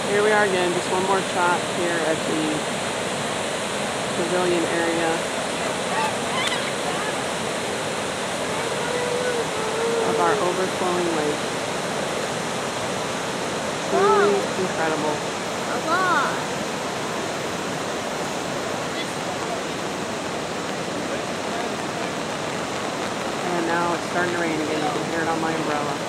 Here we are again, just one more shot here at the pavilion area of our overflowing lake. Truly incredible. A lot. And now it's starting to rain again. You can hear it on my umbrella.